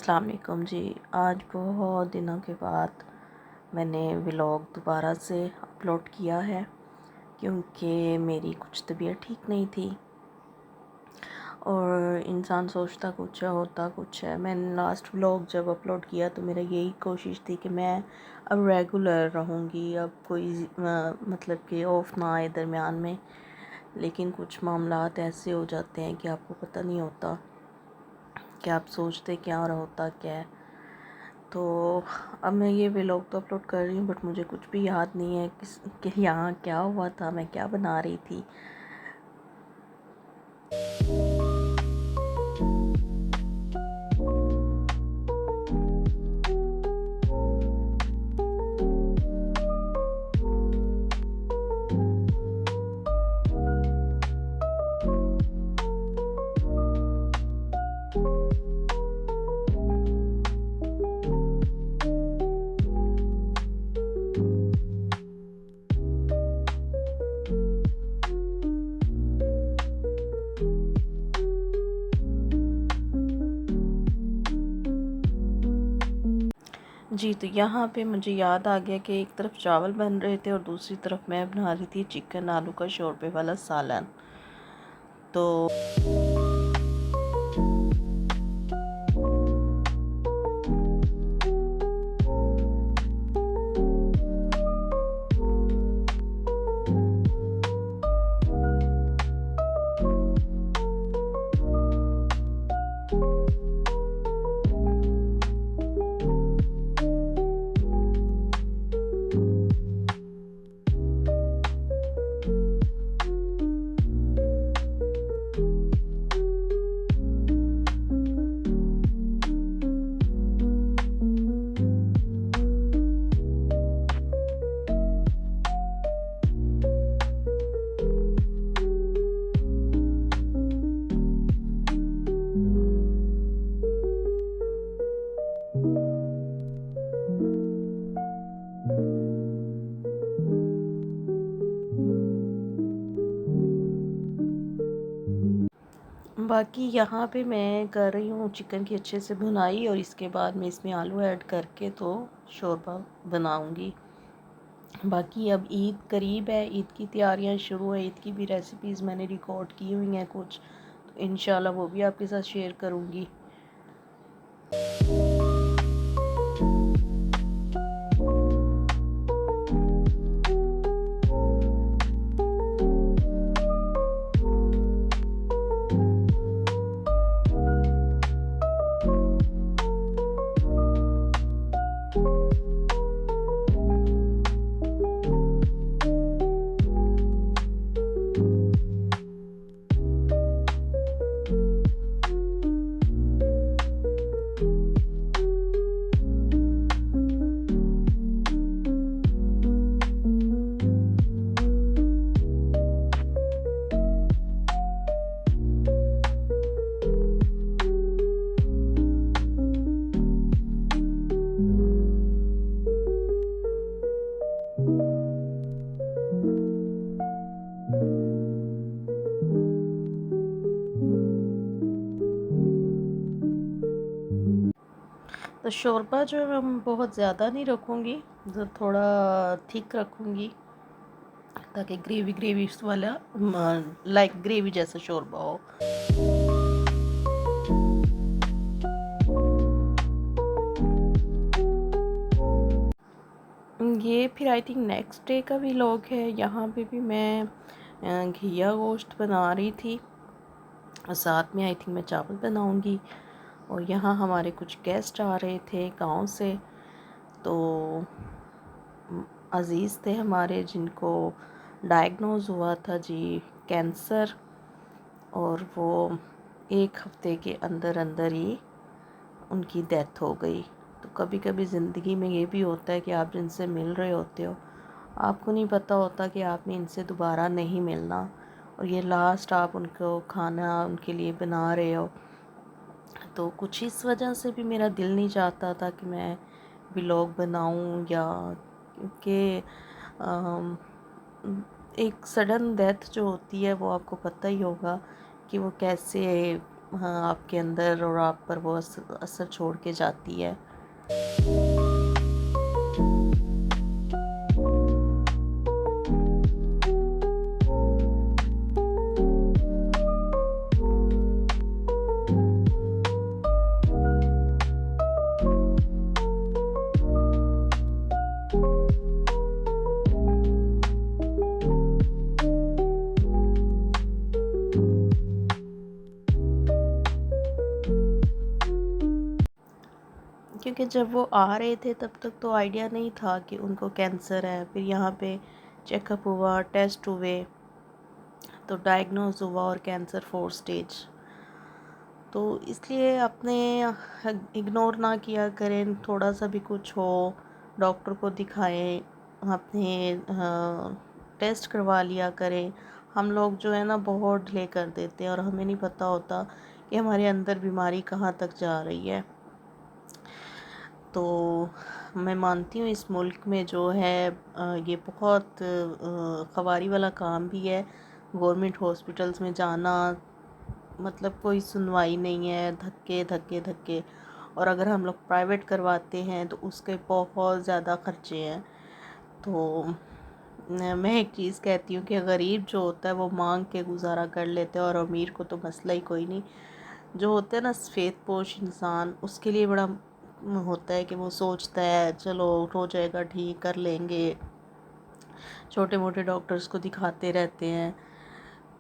अस्सलाम वालेकुम जी। आज बहुत दिनों के बाद मैंने व्लॉग दोबारा से अपलोड किया है क्योंकि मेरी कुछ तबीयत ठीक नहीं थी और इंसान सोचता कुछ है होता कुछ है। मैंने लास्ट व्लॉग जब अपलोड किया तो मेरा यही कोशिश थी कि मैं अब रेगुलर रहूँगी, अब कोई मतलब कि ऑफ ना आए दरमियान में। लेकिन कुछ मामलात ऐसे हो जाते हैं कि आपको पता नहीं होता कि आप सोचते क्या और होता क्या है। तो अब मैं ये व्लॉग तो अपलोड कर रही हूँ बट मुझे कुछ भी याद नहीं है कि यहाँ क्या हुआ था, मैं क्या बना रही थी। जी, तो यहाँ पे मुझे याद आ गया कि एक तरफ चावल बन रहे थे और दूसरी तरफ मैं बना रही थी चिकन आलू का शोरबे वाला सालन। तो बाकी यहाँ पे मैं कर रही हूँ चिकन की अच्छे से भुनाई और इसके बाद मैं इसमें आलू ऐड करके तो शोरबा बनाऊँगी। बाकी अब ईद करीब है, ईद की तैयारियां शुरू है। ईद की भी रेसिपीज़ मैंने रिकॉर्ड की हुई हैं कुछ, तो इंशाल्लाह वो भी आपके साथ शेयर करूँगी। तो शोरबा जो है मैं बहुत ज़्यादा नहीं रखूँगी, जो थोड़ा थिक रखूँगी ताकि ग्रेवी ग्रेवी वाला लाइक ग्रेवी जैसा शोरबा हो। ये फिर आई थिंक नेक्स्ट डे का भी व्लॉग है। यहाँ पे भी मैं घिया गोश्त बना रही थी और साथ में आई थिंक मैं चावल बनाऊँगी। और यहाँ हमारे कुछ गेस्ट आ रहे थे गांव से, तो अज़ीज़ थे हमारे जिनको डायग्नोज हुआ था जी कैंसर, और वो एक हफ्ते के अंदर अंदर ही उनकी डेथ हो गई। तो कभी कभी ज़िंदगी में ये भी होता है कि आप जिनसे मिल रहे होते हो आपको नहीं पता होता कि आपने इनसे दोबारा नहीं मिलना, और ये लास्ट आप उनको खाना उनके लिए बना रहे हो। तो कुछ इस वजह से भी मेरा दिल नहीं चाहता था कि मैं व्लॉग बनाऊं, या क्योंकि एक सडन डेथ जो होती है वो आपको पता ही होगा कि वो कैसे हाँ, आपके अंदर और आप पर वो असर छोड़ के जाती है। क्योंकि जब वो आ रहे थे तब तक तो आइडिया नहीं था कि उनको कैंसर है। फिर यहाँ पे चेकअप हुआ, टेस्ट हुए, तो डायग्नोज हुआ और कैंसर 4 स्टेज। तो इसलिए अपने इग्नोर ना किया करें, थोड़ा सा भी कुछ हो डॉक्टर को दिखाएं, अपने टेस्ट करवा लिया करें। हम लोग जो है ना बहुत डिले कर देते हैं और हमें नहीं पता होता कि हमारे अंदर बीमारी कहाँ तक जा रही है। तो मैं मानती हूँ इस मुल्क में जो है ये बहुत ख़वारी वाला काम भी है। गवर्नमेंट हॉस्पिटल्स में जाना मतलब कोई सुनवाई नहीं है, धक्के धक्के धक्के। और अगर हम लोग प्राइवेट करवाते हैं तो उसके बहुत ज़्यादा खर्चे हैं। तो मैं एक चीज़ कहती हूँ कि गरीब जो होता है वो मांग के गुजारा कर लेते हैं और अमीर को तो मसला ही कोई नहीं। जो होता है ना सफ़ेद पोश इंसान, उसके लिए बड़ा होता है कि वो सोचता है चलो हो जाएगा, ठीक कर लेंगे। छोटे मोटे डॉक्टर्स को दिखाते रहते हैं।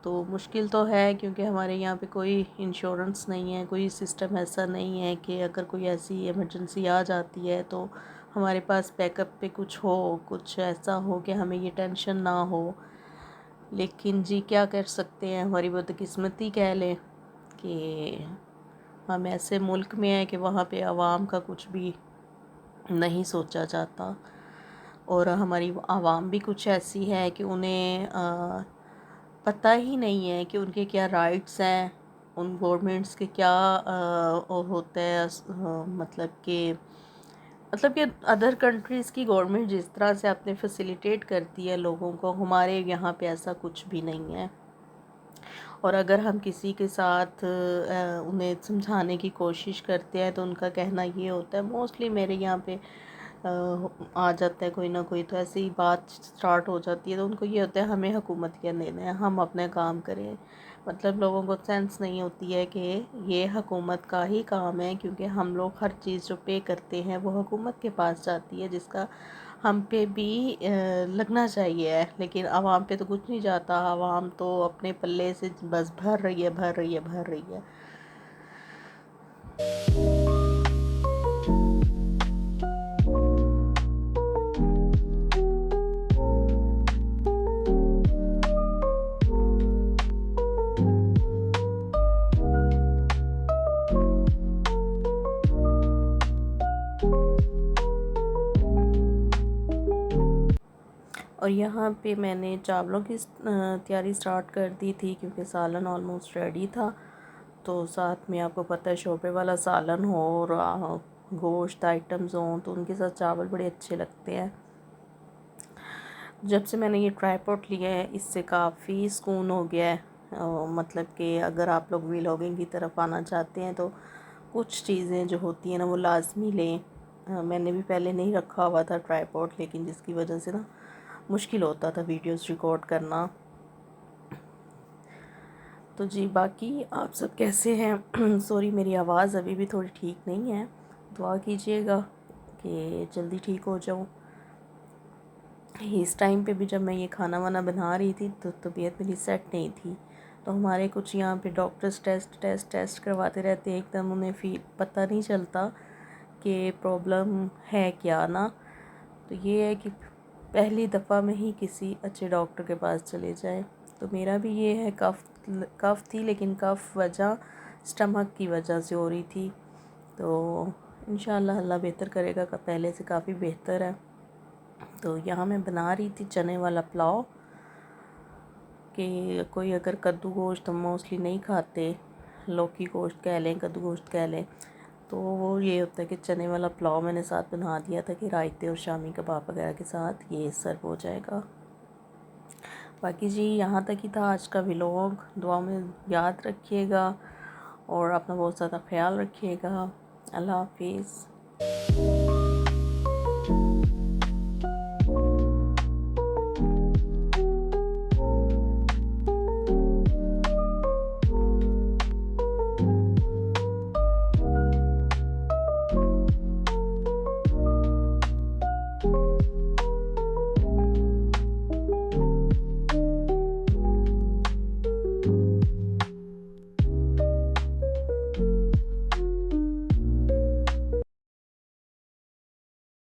तो मुश्किल तो है क्योंकि हमारे यहाँ पे कोई इंश्योरेंस नहीं है, कोई सिस्टम ऐसा नहीं है कि अगर कोई ऐसी इमरजेंसी आ जाती है तो हमारे पास बैकअप पे कुछ हो, कुछ ऐसा हो कि हमें ये टेंशन ना हो। लेकिन जी क्या कर सकते हैं, हमारी बदकिस्मती कह लें कि हम ऐसे मुल्क में हैं कि वहाँ पे आवाम का कुछ भी नहीं सोचा जाता। और हमारी आवाम भी कुछ ऐसी है कि उन्हें पता ही नहीं है कि उनके क्या राइट्स हैं, उन गवर्नमेंट्स के क्या होता है। मतलब कि अदर कंट्रीज़ की गवर्नमेंट जिस तरह से अपने फैसिलिटेट करती है लोगों को, हमारे यहाँ पे ऐसा कुछ भी नहीं है। और अगर हम किसी के साथ उन्हें समझाने की कोशिश करते हैं तो उनका कहना ये होता है, मोस्टली मेरे यहाँ पे आ जाता है कोई ना कोई, तो ऐसे ही बात स्टार्ट हो जाती है। तो उनको ये होता है हमें हुकूमत क्या देना है, हम अपने काम करें। मतलब लोगों को सेंस नहीं होती है कि ये हुकूमत का ही काम है, क्योंकि हम लोग हर चीज़ जो पे करते हैं वो हुकूमत के पास जाती है, जिसका हम पे भी लगना चाहिए। लेकिन आवाम पे तो कुछ नहीं जाता, आवाम तो अपने पल्ले से बस भर रही है, भर रही है, भर रही है। और यहाँ पे मैंने चावलों की तैयारी स्टार्ट कर दी थी क्योंकि सालन ऑलमोस्ट रेडी था। तो साथ में आपको पता है शोरबे वाला सालन हो और गोश्त आइटम्स हों तो उनके साथ चावल बड़े अच्छे लगते हैं। जब से मैंने ये ट्राईपॉड लिया है इससे काफ़ी सुकून हो गया है। मतलब कि अगर आप लोग व्लॉगिंग की तरफ आना चाहते हैं तो कुछ चीज़ें जो होती हैं ना वो लाजमी लें। मैंने भी पहले नहीं रखा हुआ था ट्राईपॉड, लेकिन जिसकी वजह से ना मुश्किल होता था वीडियोस रिकॉर्ड करना। तो जी बाकी आप सब कैसे हैं? सॉरी मेरी आवाज़ अभी भी थोड़ी ठीक नहीं है, दुआ कीजिएगा कि जल्दी ठीक हो जाऊँ। इस टाइम पे भी जब मैं ये खाना वाना बना रही थी तो तबीयत मेरी सेट नहीं थी। तो हमारे कुछ यहाँ पे डॉक्टर्स टेस्ट करवाते रहते हैं, एकदम उन्हें पता नहीं चलता कि प्रॉब्लम है क्या ना। तो ये है कि पहली दफ़ा में ही किसी अच्छे डॉक्टर के पास चले जाए। तो मेरा भी ये है, कफ़ थी, लेकिन कफ़ वजह स्टमक की वजह से हो रही थी। तो इंशाल्लाह अल्लाह बेहतर करेगा, का पहले से काफ़ी बेहतर है। तो यहाँ मैं बना रही थी चने वाला पुलाव। कि कोई अगर कद्दू गोश्त हम मोस्टली नहीं खाते, लौकी गोश्त कह लें, कद्दू गोश्त कह लें, तो वो ये होता है कि चने वाला पुलाव मैंने साथ बना दिया था कि रायते और शामी कबाब वगैरह के साथ ये सर्व हो जाएगा। बाकी जी यहाँ तक ही था आज का व्लॉग। दुआ में याद रखिएगा और अपना बहुत ज़्यादा ख्याल रखिएगा। अल्लाह हाफिज़।